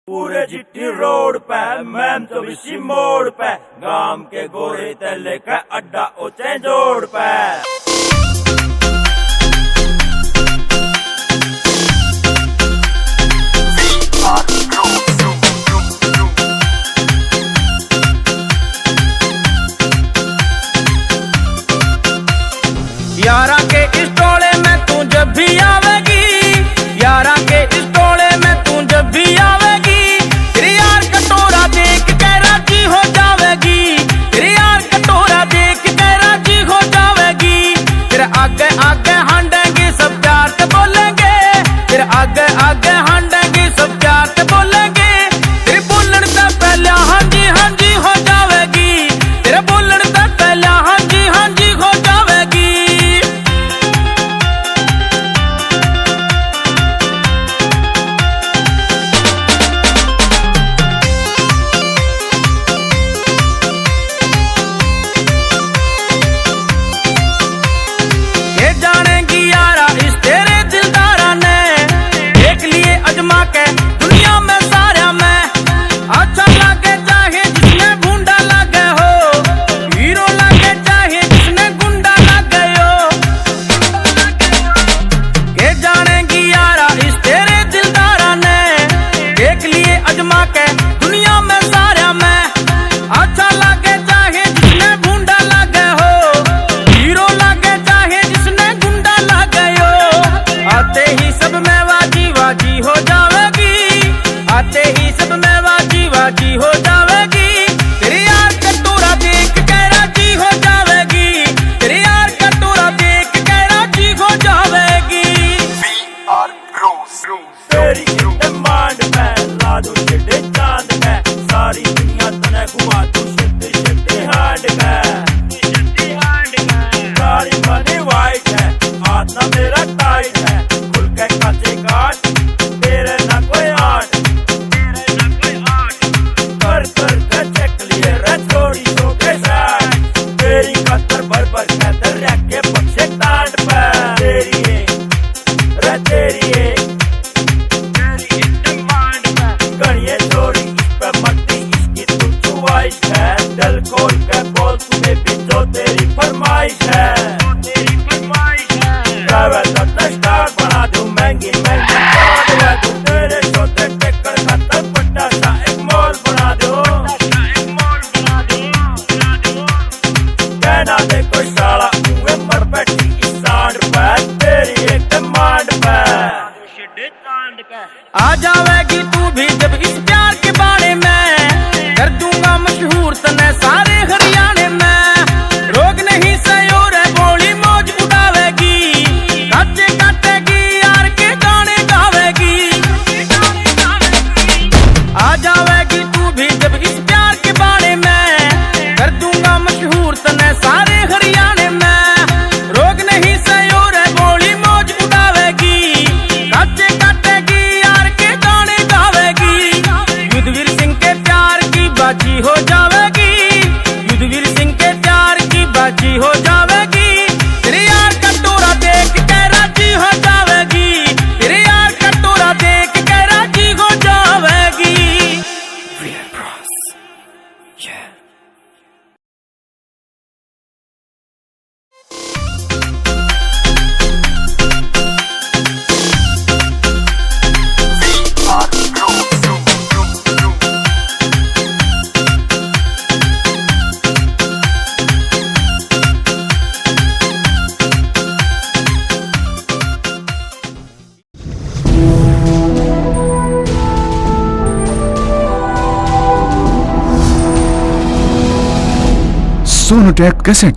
पूरे जिट्टी रोड पे मैम तो इसी मोड़ पे गांव के गोरे तले का अड्डा ऊंचे जोड़ पे। यारा के इस टोले में तू जब भी आवेगी, यारा के इस टोले में तू जब भी आवेगी, तेरे यार कटोरा देख के राजी हो जावेगी, तेरे यार कटोरा देख के राजी हो जावेगी। तेरे आगे आगे हांडेंगे सब प्यार से बोलेंगे, तेरे आगे आगे हांडेंगे सब प्यार से बोलेंगे। तेरे बोलने से पहले हाँ जी हो जावेगी, तेरे बोलने से पहले हाँ जी हो जावेगी। जानेगी यारा इस तेरे दिलदारा ने, देख लिए अजमा के दुनिया में सारा में। अच्छा लगे चाहे जिसने भूंडा लगे हो, हीरो लगे चाहे जिसने गुंडा लगे हो। ये जानेगी यारा इस तेरे दिलदारा ने, देख लिए अजमा के दुनिया में सारा में। अच्छा लगे चाहे जिसने भूंडा लगे हो, हीरो लगे चाहे जिसने गुंडा लगे हो। आते ही सब में वाजी हो जावेगी, आते ही सब में वाजी हो जावेगी। तेरे यार कटोरा देख के राजी हो जावेगी, तेरे यार कटोरा देख के राजी हो जावेगी। तेरी डिमांड पे ला दूं चिट्टे चांद पे, सारी दुनिया तने घुमा दूं शिट्टी हैंड पे। सारी मनी वाइट है, हाथ ना मेरा टाइट है, खुल के काचे काट तेरे ना कोई आट। कर कर के चेक लिए रे थोड़ी सो के साथ, तेरी कतर भर कहते रख के पक्षे तांड पे। तेरी रे तेरी गणिये थोड़ी इस पे मट्टी इसकी तू चुवाइश है। दिल खोल के बोल तुम्हें भी जो तेरी फरमाइश है। स्टार बना दूं महंगी कार दूं, तेरे छोटे टेक्कर खतर बड़ा सा एक मॉल बना दूं। कहना दे कोई साला मुँह मर बैठी इस सांड पे, तेरी एक डिमांड पे। आ जावेगी तू भी जब इस प्यार के बारे में, कर दूंगा मशहूर तने सारे हरियाणे में। रोग नहीं सयो रे गोली मौज उड़ावेगी, काटे काटेगी यार के गाने गावेगी। आ जावेगी तू भी जब इस प्यार के बारे में, कर दूंगा मशहूर तने सारे हरियाणे में। रोग नहीं सयो रे गोली मौज उड़ावेगी, काटे काटेगी यार के गाने गावेगी। युद्धवीर सिंह के प्यार की बाजी हो जावेगी, युद्धवीर सिंह के प्यार की बाजी हो जावेगी। तेरे यार कटोरा देख के राजी हो जावेगी, तेरे यार कटोरा देख के राजी हो जावेगी। सोनोटेक कैसेट।